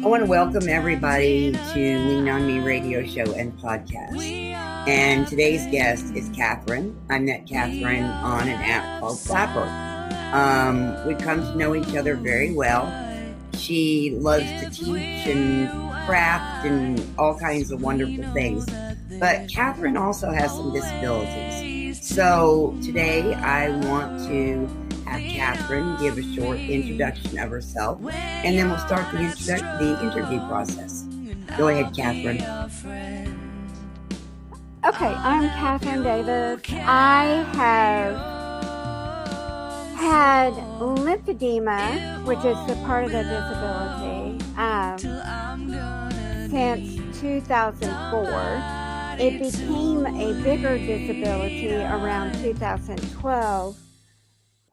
want to welcome everybody to Lean On Me radio show and podcast. And today's guest is Katherine. I met Katherine on an app called Flapper. We've come to know each other very well. She loves to teach and craft and all kinds of wonderful things. But Katherine also has some disabilities. So today I want to have Katherine give a short introduction of herself, and then we'll start the interview process. Go ahead, Katherine. Okay, I'm Katherine Davis. I have had lymphedema, which is a part of the disability, since 2004. It became a bigger disability around 2012,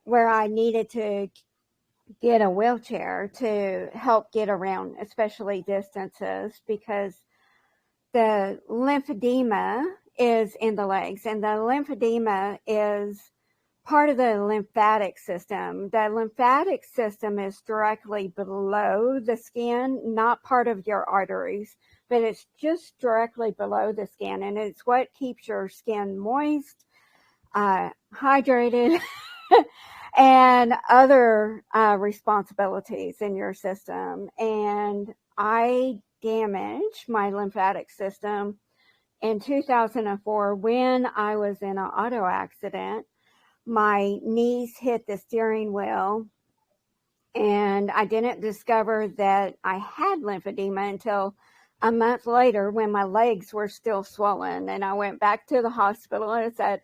where I needed to get a wheelchair to help get around, especially distances, because the lymphedema is in the legs, and the lymphedema is part of the lymphatic system. The lymphatic system is directly below the skin, not part of your arteries, but it's just directly below the skin, and it's what keeps your skin moist, hydrated, and other responsibilities in your system. And I damaged my lymphatic system in 2004 when I was in an auto accident. My knees hit the steering wheel, and I didn't discover that I had lymphedema until a month later when my legs were still swollen. And I went back to the hospital and said,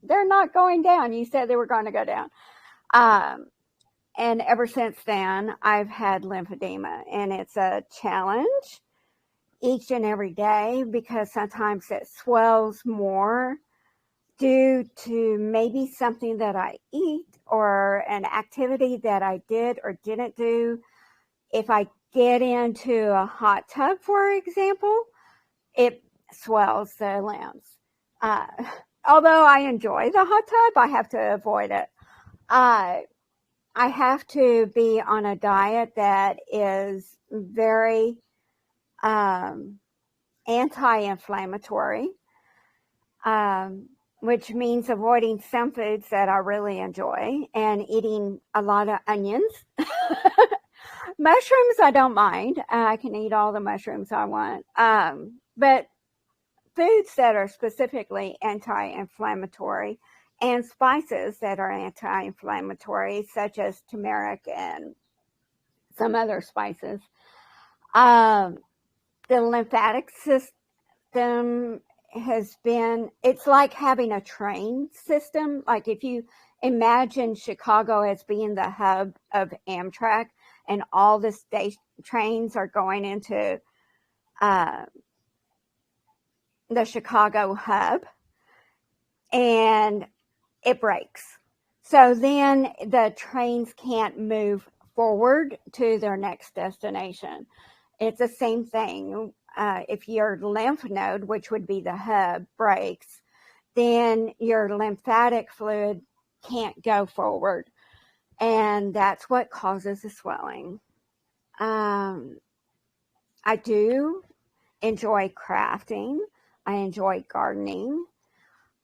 they're not going down. You said they were going to go down. And ever since then, I've had lymphedema, and it's a challenge each and every day because sometimes it swells more due to maybe something that I eat or an activity that I did or didn't do. If I get into a hot tub, for example, it swells the limbs. Although I enjoy the hot tub, I have to avoid it. I have to be on a diet that is very anti-inflammatory, which means avoiding some foods that I really enjoy and eating a lot of onions. Mushrooms, I don't mind. I can eat all the mushrooms I want. But foods that are specifically anti-inflammatory and spices that are anti-inflammatory, such as turmeric and some other spices. The lymphatic system it's like having a train system. Like if you imagine Chicago as being the hub of Amtrak, and all the trains are going into the Chicago hub, and it breaks. So then the trains can't move forward to their next destination. It's the same thing. If your lymph node, which would be the hub, breaks, then your lymphatic fluid can't go forward. And that's what causes the swelling. I do enjoy crafting. I enjoy gardening.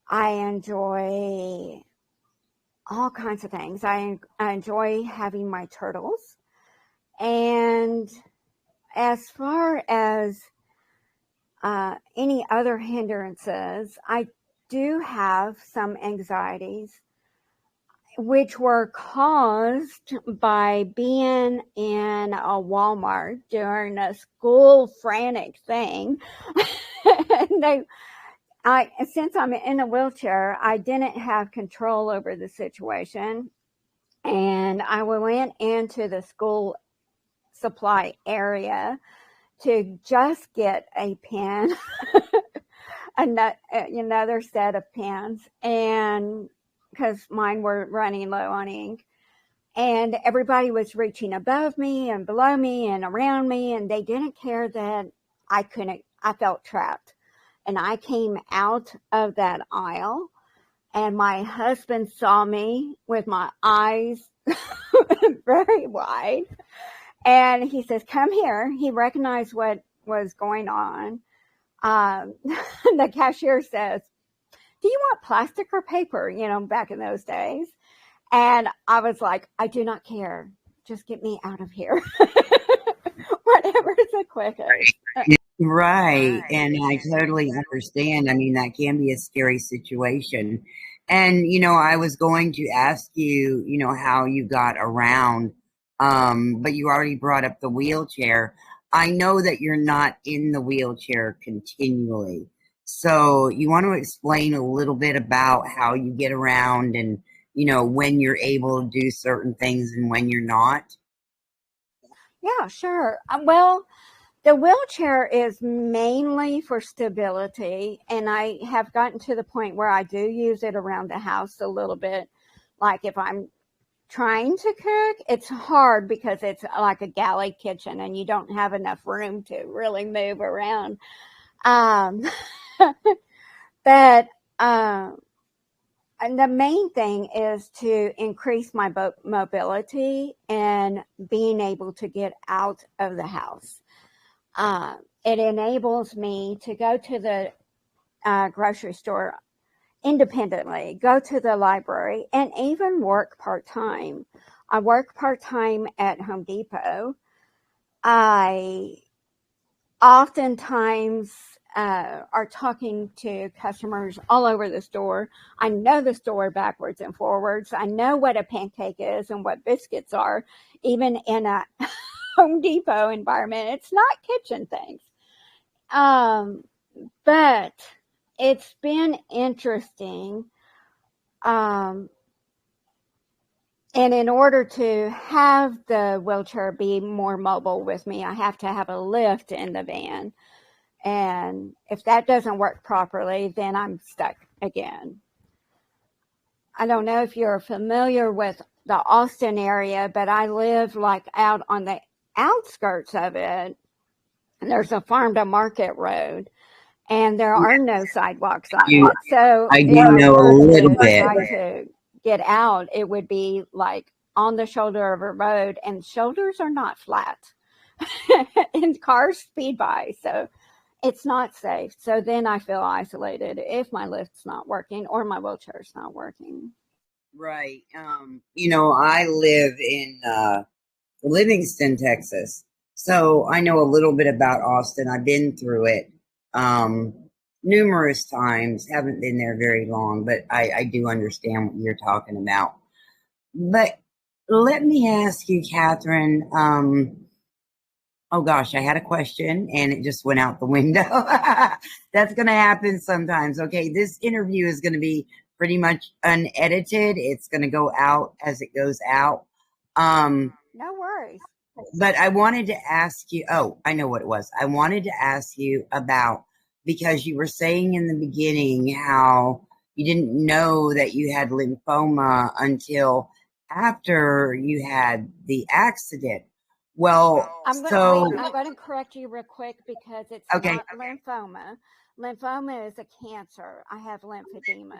I enjoy all kinds of things. I enjoy having my turtles. And as far as any other hindrances, I do have some anxieties, which were caused by being in a Walmart during a school frantic thing. And since I'm in a wheelchair, I didn't have control over the situation. And I went into the school supply area to just get a pen, another set of pens, and because mine were running low on ink. And everybody was reaching above me and below me and around me, and they didn't care that I felt trapped. And I came out of that aisle, and my husband saw me with my eyes very wide. And he says, come here. He recognized what was going on. The cashier says, do you want plastic or paper? Back in those days. And I was like, I do not care. Just get me out of here. Whatever is the quickest. Right. And I totally understand. I mean, that can be a scary situation. And, I was going to ask you, how you got around, but you already brought up the wheelchair. I know that you're not in the wheelchair continually. So you want to explain a little bit about how you get around and, when you're able to do certain things and when you're not? Yeah, sure. Well, the wheelchair is mainly for stability, and I have gotten to the point where I do use it around the house a little bit. Like if I'm trying to cook, it's hard because it's like a galley kitchen and you don't have enough room to really move around. But and the main thing is to increase my mobility and being able to get out of the house. It enables me to go to the grocery store independently, go to the library, and even work part-time. I work part-time at Home Depot. I oftentimes are talking to customers all over the store. I know the store backwards and forwards. I know what a pancake is and what biscuits are, even in a Home Depot environment. It's not kitchen things. But it's been interesting. And in order to have the wheelchair be more mobile with me, I have to have a lift in the van. And if that doesn't work properly, then I'm stuck again. I don't know if you're familiar with the Austin area, but I live like out on the outskirts of it. And there's a farm to market road, and there are no sidewalks on it. So I if do I know a were little to bit. try to get out, it would be like on the shoulder of a road, and shoulders are not flat. And cars speed by, so it's not safe. So then I feel isolated if my lift's not working or my wheelchair's not working. Right. I live in Livingston, Texas. So I know a little bit about Austin. I've been through it numerous times. Haven't been there very long, but I do understand what you're talking about. But let me ask you, Katherine, oh gosh, I had a question and it just went out the window. That's going to happen sometimes. Okay, this interview is going to be pretty much unedited. It's going to go out as it goes out. No worries. But I wanted to ask you, I know what it was. I wanted to ask you about, because you were saying in the beginning how you didn't know that you had lymphoma until after you had the accident. Well, I'm going to correct you real quick because it's not lymphoma. Lymphoma is a cancer. I have lymphedema.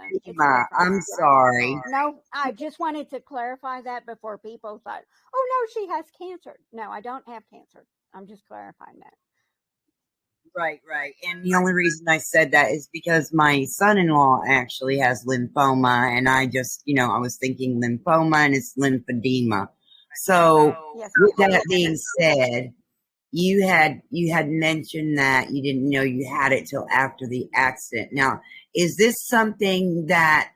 I'm sorry. No, I just wanted to clarify that before people thought, oh, no, she has cancer. No, I don't have cancer. I'm just clarifying that. Right. And the only reason I said that is because my son-in-law actually has lymphoma, and I just, I was thinking lymphoma and it's lymphedema. So with that being said, you had mentioned that you didn't know you had it till after the accident. Now, is this something that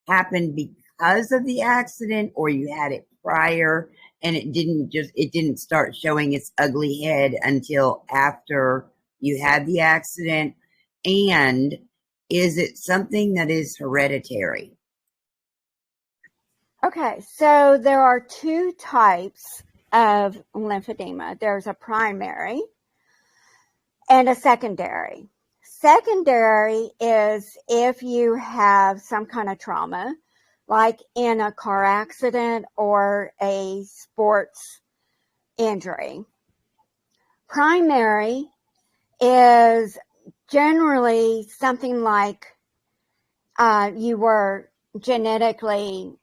happened because of the accident, or you had it prior and it didn't start showing its ugly head until after you had the accident? And is it something that is hereditary? Okay, so there are two types of lymphedema. There's a primary and a secondary. Secondary is if you have some kind of trauma, like in a car accident or a sports injury. Primary is generally something like you were genetically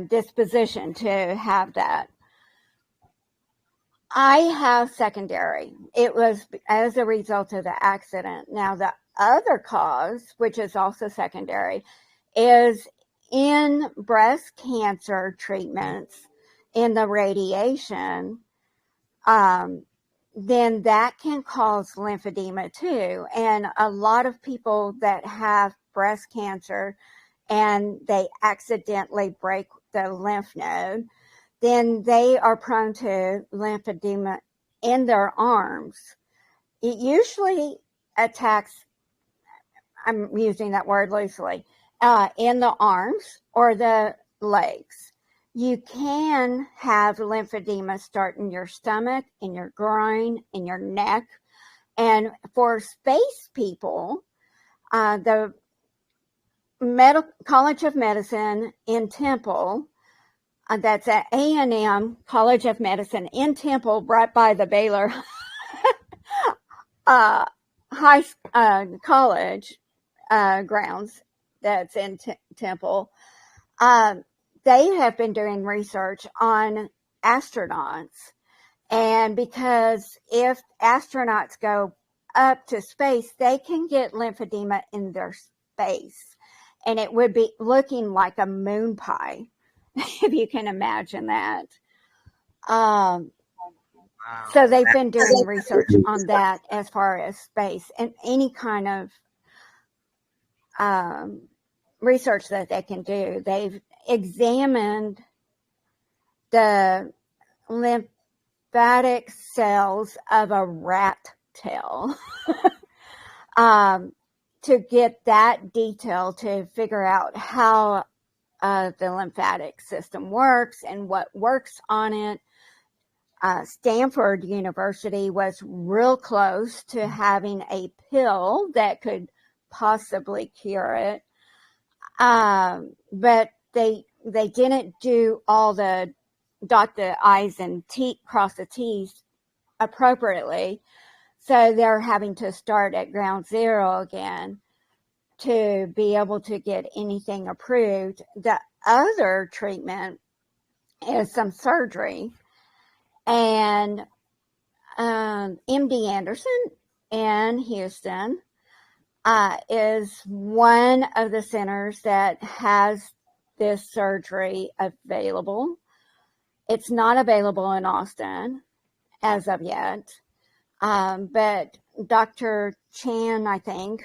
disposition to have that. I have secondary. It was as a result of the accident. Now, the other cause, which is also secondary, is in breast cancer treatments, in the radiation, then that can cause lymphedema too. And a lot of people that have breast cancer and they accidentally break the lymph node, then they are prone to lymphedema in their arms. It usually attacks, I'm using that word loosely, in the arms or the legs. You can have lymphedema start in your stomach, in your groin, in your neck. And for space people, the College of Medicine in Temple, that's at A&M College of Medicine in Temple, right by the Baylor college grounds that's in Temple. They have been doing research on astronauts. And because if astronauts go up to space, they can get lymphedema in their space. And it would be looking like a moon pie, if you can imagine that. So they've been doing research on that as far as space and any kind of research that they can do. They've examined the lymphatic cells of a rat tail to get that detail to figure out how the lymphatic system works and what works on it. Stanford University was real close to having a pill that could possibly cure it. But they didn't do all the dot the I's and cross the T's appropriately. So they're having to start at ground zero again to be able to get anything approved. The other treatment is some surgery. And MD Anderson in Houston is one of the centers that has this surgery available. It's not available in Austin as of yet, but Dr. Chan, I think,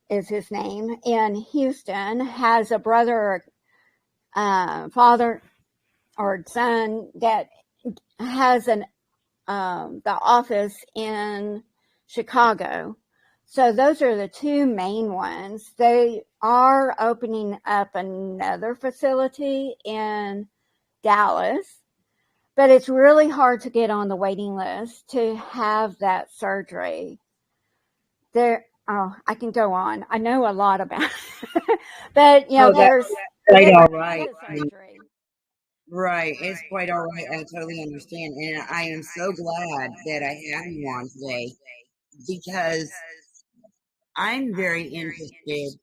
is his name, in Houston has a brother, father, or son that has the office in Chicago. So those are the two main ones. They are opening up another facility in Dallas, but it's really hard to get on the waiting list to have that surgery. I can go on. I know a lot about it. But, there's quite all right. surgery. Right. It's quite all right. I totally understand. And I am so glad that I have you on today because I'm very interested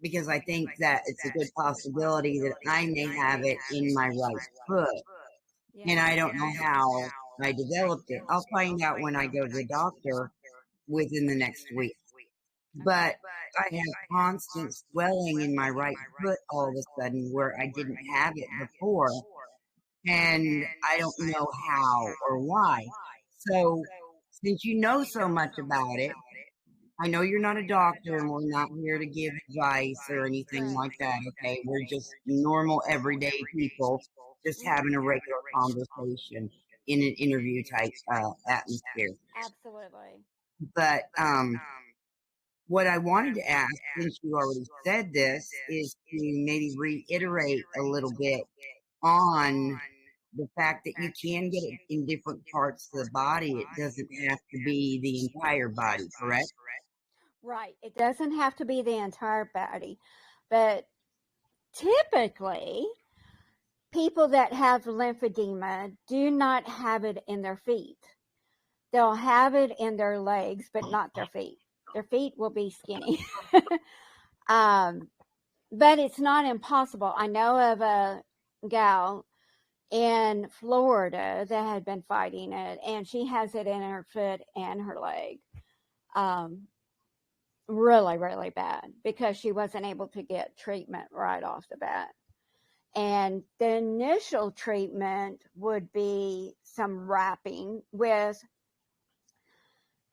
because I think that it's a good possibility that I may have it in my right foot. And I don't know how I developed it. I'll find out when I go to the doctor within the next week. But I have constant swelling in my right foot all of a sudden where I didn't have it before. And I don't know how or why. So since you know so much about it, I know you're not a doctor and we're not here to give advice or anything like that, okay? We're just normal, everyday people just having a regular conversation in an interview type atmosphere. Absolutely. But what I wanted to ask, since you already said this, is to maybe reiterate a little bit on the fact that you can get it in different parts of the body. It doesn't have to be the entire body, correct? Right. It doesn't have to be the entire body, but typically people that have lymphedema do not have it in their feet. They'll have it in their legs, but not their feet. Their feet will be skinny. But it's not impossible. I know of a gal, in Florida that had been fighting it, and she has it in her foot and her leg. Really, really bad because she wasn't able to get treatment right off the bat. And the initial treatment would be some wrapping with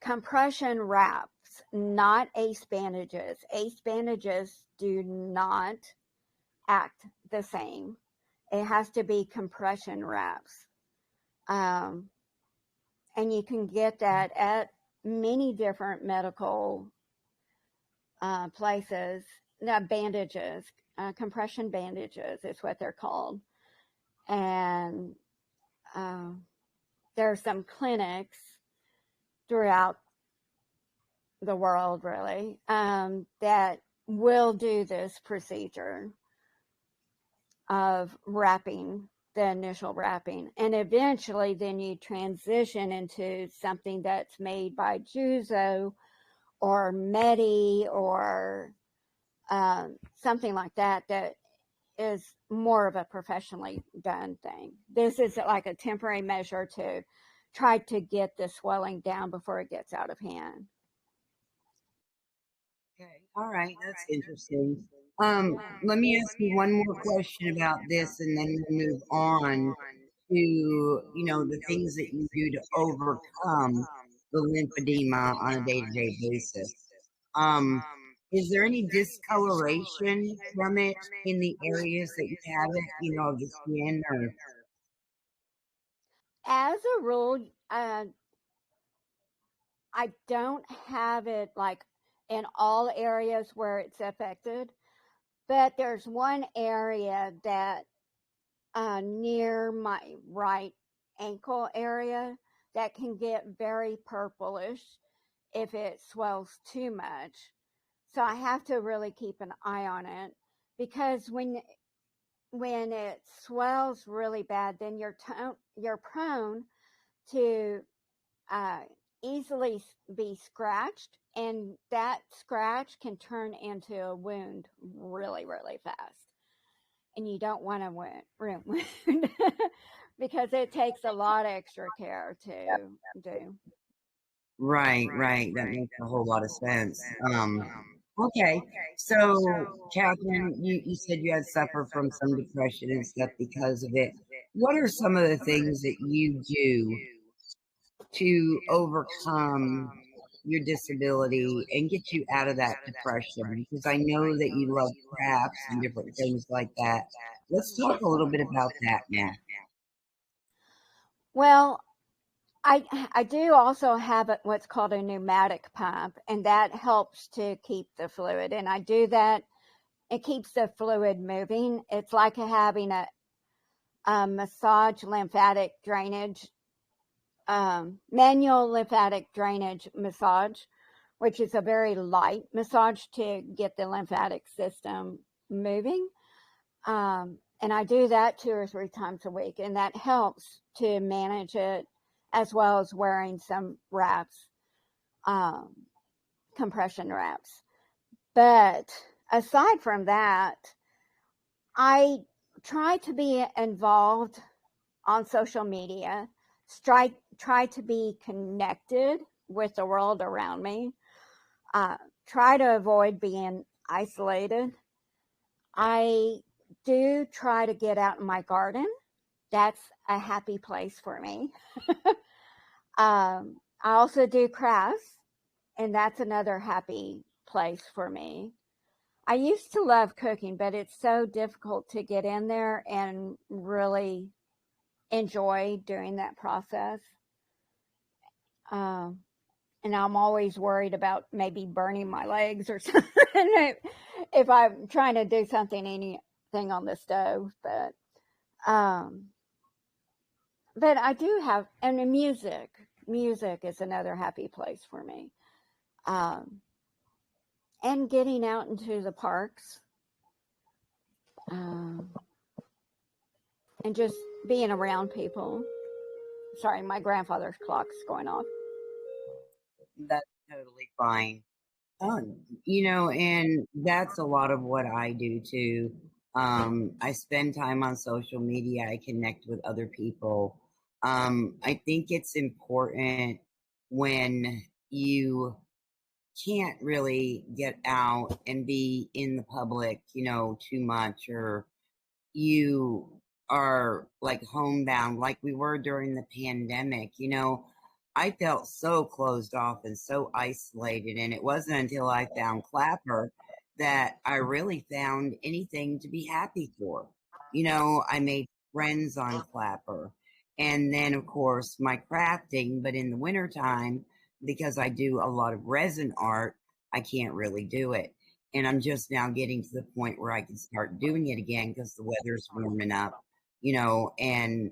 compression wraps, not ace bandages. Ace bandages do not act the same. It has to be compression wraps. And you can get that at many different medical places. Bandages, compression bandages is what they're called. And there are some clinics throughout the world, really, that will do this procedure of wrapping, the initial wrapping. And eventually then you transition into something that's made by Juzo or Medi or something like that is more of a professionally done thing. This is like a temporary measure to try to get the swelling down before it gets out of hand. Okay. All right. That's interesting. Let me ask you one more question about this and then we'll move on to, the things that you do to overcome the lymphedema on a day-to-day basis. Is there any discoloration from it in the areas that you have it, of the skin or? As a rule, I don't have it like in all areas where it's affected, but there's one area that near my right ankle area that can get very purplish if it swells too much. So I have to really keep an eye on it because when it swells really bad, then you're prone to easily be scratched, and that scratch can turn into a wound really, really fast. And you don't want to wound because it takes a lot of extra care to do. Right, right. That makes a whole lot of sense. Okay. So, Catherine, you said you had suffered from some depression and stuff because of it. What are some of the things that you do to overcome your disability and get you out of that depression? Because I know that you love crafts and different things like that. Let's talk a little bit about that now. Well, I do also have what's called a pneumatic pump, and that helps to keep the fluid. And I do that. It keeps the fluid moving. It's like having a massage lymphatic drainage, manual lymphatic drainage massage, which is a very light massage to get the lymphatic system moving. And I do that 2 or 3 times a week, and that helps to manage it, as well as wearing some wraps, compression wraps. But aside from that, I try to be involved on social media, try to be connected with the world around me, try to avoid being isolated. I do try to get out in my garden. That's a happy place for me. I also do crafts, and that's another happy place for me. I used to love cooking, but it's so difficult to get in there and really enjoy doing that process. And I'm always worried about maybe burning my legs or something if I'm trying to do anything on the stove. But I do have, and the music is another happy place for me. And getting out into the parks, and just being around people. Sorry, my grandfather's clock's going off. That's totally fine. And that's a lot of what I do too. I spend time on social media. I connect with other people. I think it's important when you can't really get out and be in the public, too much, or you are like homebound, like we were during the pandemic. I felt so closed off and so isolated. And it wasn't until I found Clapper that I really found anything to be happy for. I made friends on Clapper. And then, of course, my crafting. But in the wintertime, because I do a lot of resin art, I can't really do it. And I'm just now getting to the point where I can start doing it again because the weather's warming up, and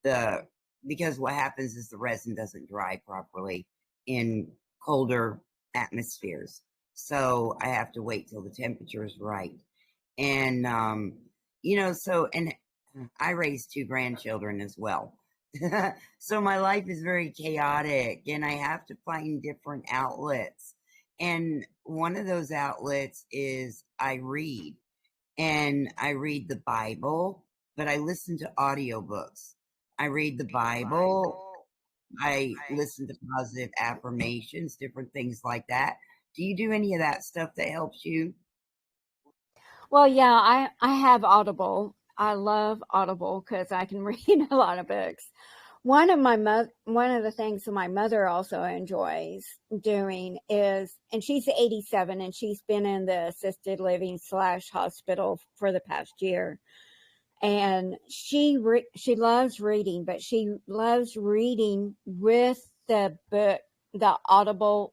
the because what happens is the resin doesn't dry properly in colder atmospheres. So I have to wait till the temperature is right. And and I raised two grandchildren as well. So my life is very chaotic and I have to find different outlets. And one of those outlets is I read, and I read the Bible, but I listen to audiobooks. I read the Bible, I listen to positive affirmations, different things like that. Do you do any of that stuff that helps you? Well, yeah, I have Audible. I love Audible because I can read a lot of books. One of the things that my mother also enjoys doing is, and she's 87 and she's been in the assisted living / hospital for the past year. And she loves reading, but she loves reading with the book, the Audible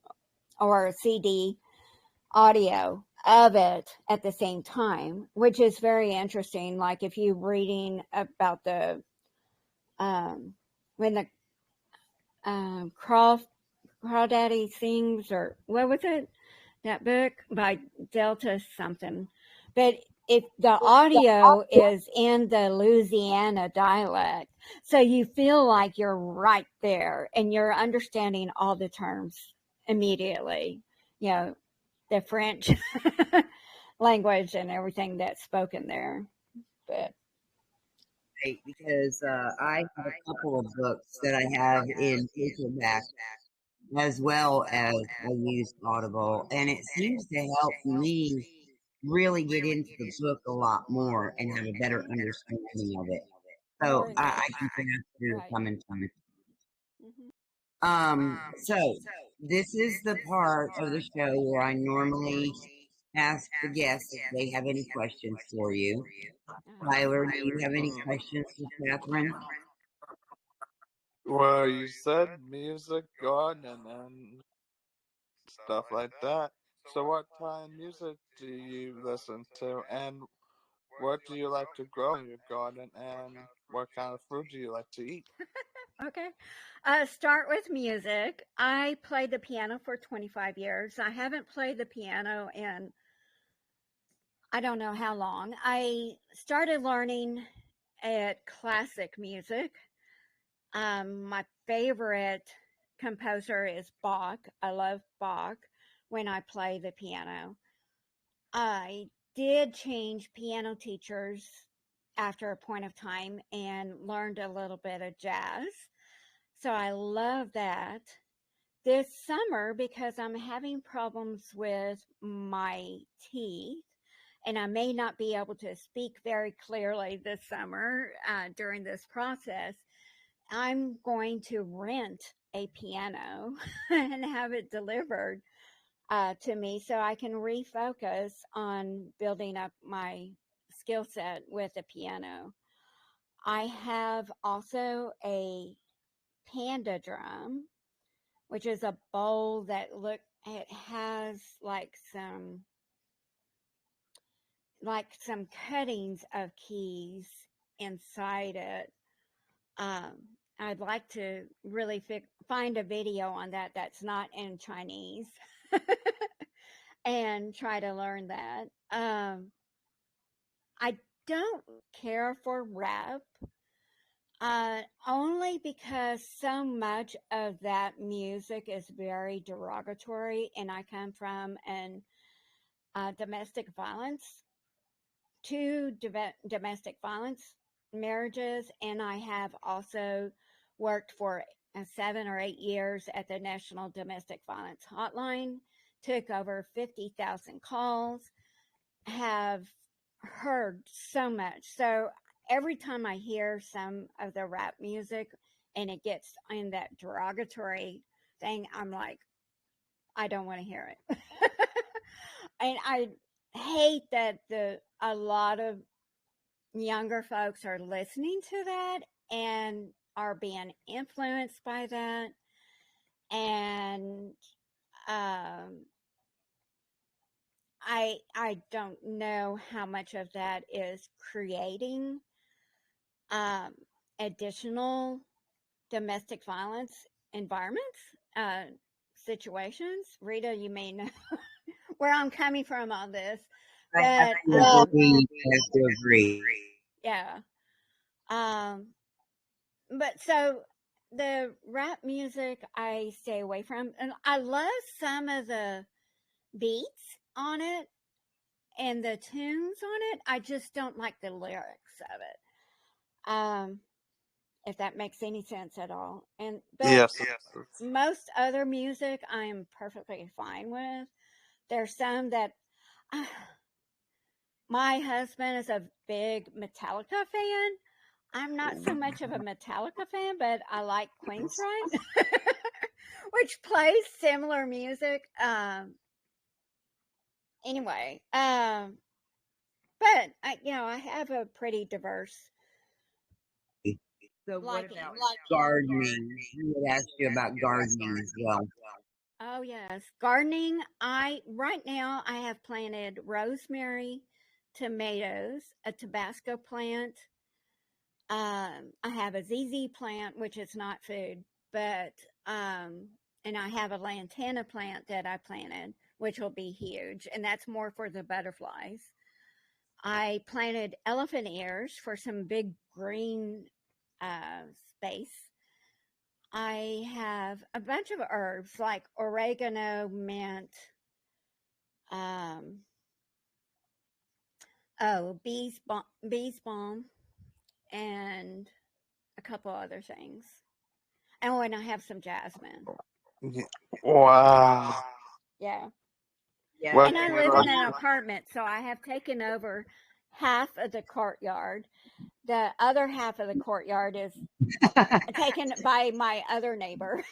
or CD audio of it at the same time, which is very interesting. Like if you're reading about the when the Crawdaddy Sings, or what was it? That book by Delta something. But if the audio is in the Louisiana dialect, so you feel like you're right there and you're understanding all the terms immediately. The French language and everything that's spoken there. But Right, because I have a couple of books that I have in paperback as well as I use Audible, and it seems to help me really get into the book a lot more and have a better understanding of it. So more I intense. can grasp where you're Right. coming from. Mm-hmm. So this is the part of the show where I normally ask the guests if they have any questions for you. Tyler, do you have any questions for Katherine? Well, you said music, gardening, and stuff like that. So, what kind of music do you listen to, and what do you like to grow in your garden, and what kind of fruit do you like to eat? Okay. Start with music. I played the piano for 25 years. I haven't played the piano in I don't know how long. I started learning at classic music. My favorite composer is Bach. I love Bach when I play the piano. I did change piano teachers after a point of time and learned a little bit of jazz. So I love that. This summer, because I'm having problems with my teeth, and I may not be able to speak very clearly this summer during this process, I'm going to rent a piano and have it delivered to me so I can refocus on building up my skill set with the piano. I have also a panda drum, which is a bowl that it has some cuttings of keys inside it. Um, I'd like to really find a video on that that's not in Chinese and try to learn that. I don't care for rap, only because so much of that music is very derogatory, and I come from an domestic violence 2 domestic violence marriages, and I have also worked for 7 or 8 years at the National Domestic Violence Hotline, took over 50,000 calls, have heard so much. So every time I hear some of the rap music and it gets in that derogatory thing, I'm like, I don't want to hear it. And I hate that a lot of younger folks are listening to that and are being influenced by that. And I don't know how much of that is creating additional domestic violence environments, situations. Rita, you may know where I'm coming from on this, I have but to agree. I have to agree. yeah. But so the rap music I stay away from, and I love some of the beats on it and the tunes on it. I just don't like the lyrics of it. If that makes any sense at all. But Yes. most other music I am perfectly fine with. There's some that my husband is a big Metallica fan. I'm not so much of a Metallica fan, but I like Queensryche, which plays similar music. Anyway, but I have a pretty diverse So what liking. about gardening? I would ask you about gardening as well. Oh yes, gardening. Right now I have planted rosemary, tomatoes, a Tabasco plant. I have a ZZ plant, which is not food, but and I have a lantana plant that I planted, which will be huge, and that's more for the butterflies. I planted elephant ears for some big green space. I have a bunch of herbs like oregano, mint, um, bees balm, and a couple other things. Oh, and I have some jasmine. Wow. Yeah. Yeah, And I live in an apartment, so I have taken over half of the courtyard. The other half of the courtyard is taken by my other neighbor.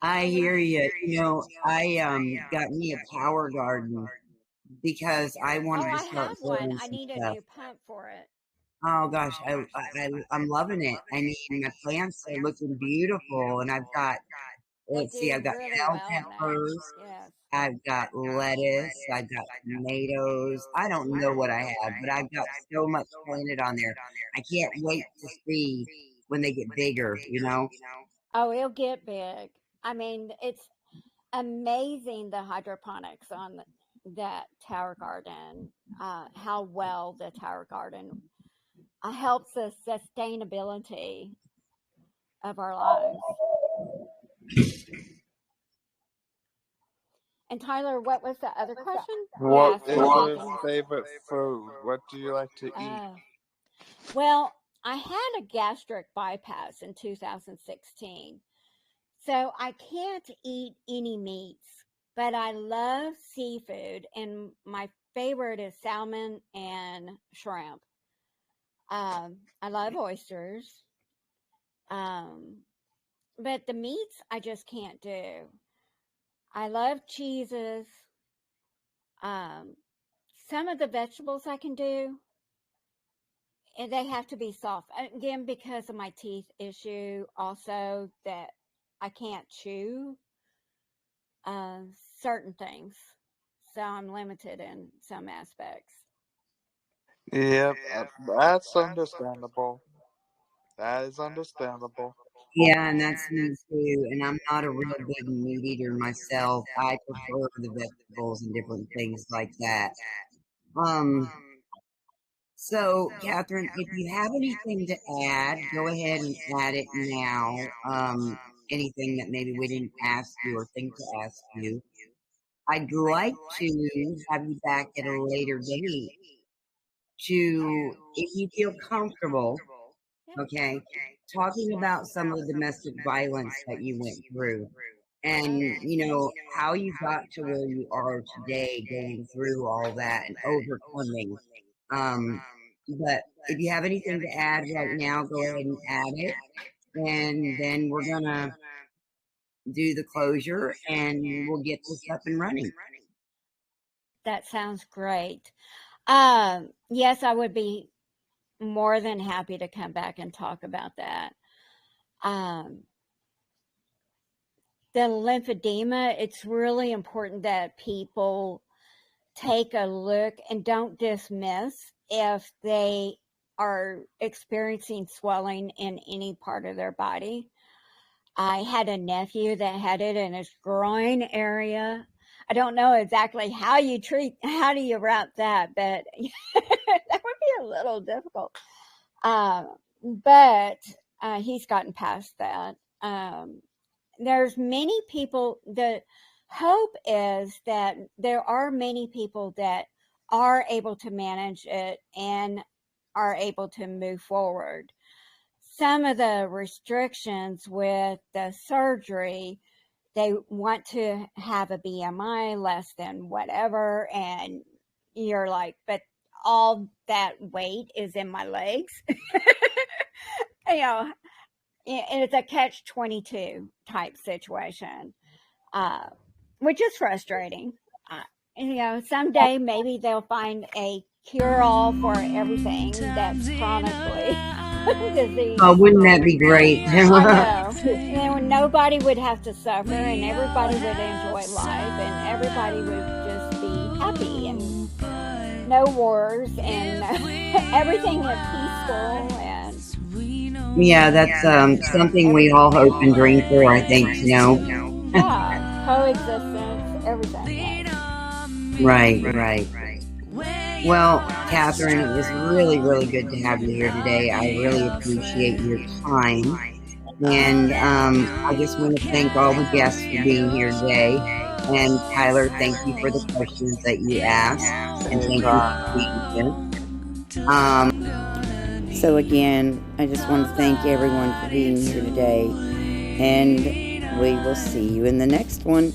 I hear you. I got me a tower garden because I wanted to I start have one. growing I some need a stuff. new pump for it. Oh gosh, I'm loving it. I mean, my plants are looking beautiful, and I've got They let's see, do I've got really bell well in there. peppers, Yes. I've got lettuce, I've got tomatoes. I don't know what I have, but I've got so much planted on there. I can't wait to see when they get bigger. Oh, it'll get big. I mean, it's amazing the hydroponics on that tower garden. How well the tower garden helps the sustainability of our lives. And Tyler, what was the other question? What asked is your favorite food? What do you like to eat? Well, I had a gastric bypass in 2016, so I can't eat any meats, but I love seafood, and my favorite is salmon and shrimp. I love oysters, but the meats I just can't do. I love cheeses. Some of the vegetables I can do, and they have to be soft. Again, because of my teeth issue, also that I can't chew certain things. So I'm limited in some aspects. Yep, that's understandable. That is understandable. Yeah, and that's me too. And I'm not a real big meat eater myself. I prefer the vegetables and different things like that. Um, so Catherine, if you have anything to add, go ahead and add it now. Anything that maybe we didn't ask you or think to ask you. I'd like to have you back at a later date to, if you feel comfortable, okay, talking about some of the domestic violence that you went through and, how you got to where you are today, going through all that and overcoming. But if you have anything to add right now, go ahead and add it. And then we're going to do the closure and we'll get this up and running. That sounds great. Yes, I would be more than happy to come back and talk about that. The lymphedema, it's really important that people take a look and don't dismiss if they are experiencing swelling in any part of their body. I had a nephew that had it in his groin area. I don't know exactly how do you route that, but that would be a little difficult. But he's gotten past that. There's many people, the hope is that there are many people that are able to manage it and are able to move forward. Some of the restrictions with the surgery, they want to have a BMI less than whatever, and you're like, but all that weight is in my legs. And it's a catch-22 type situation, which is frustrating. Someday maybe they'll find a cure-all for everything that's chronically disease. Oh, wouldn't that be great? I know. Nobody would have to suffer, and everybody would enjoy life, and everybody would just be happy, and no wars, and everything was peaceful. And yeah, that's something we all hope and dream for, I think, yeah, coexistence, everything. Right. Well, Katherine, it was really, really good to have you here today. I really appreciate your time. And I just want to thank all the guests for being here today. And Tyler, thank you for the questions that you asked. And thank you for being here. So again, I just want to thank everyone for being here today. And we will see you in the next one.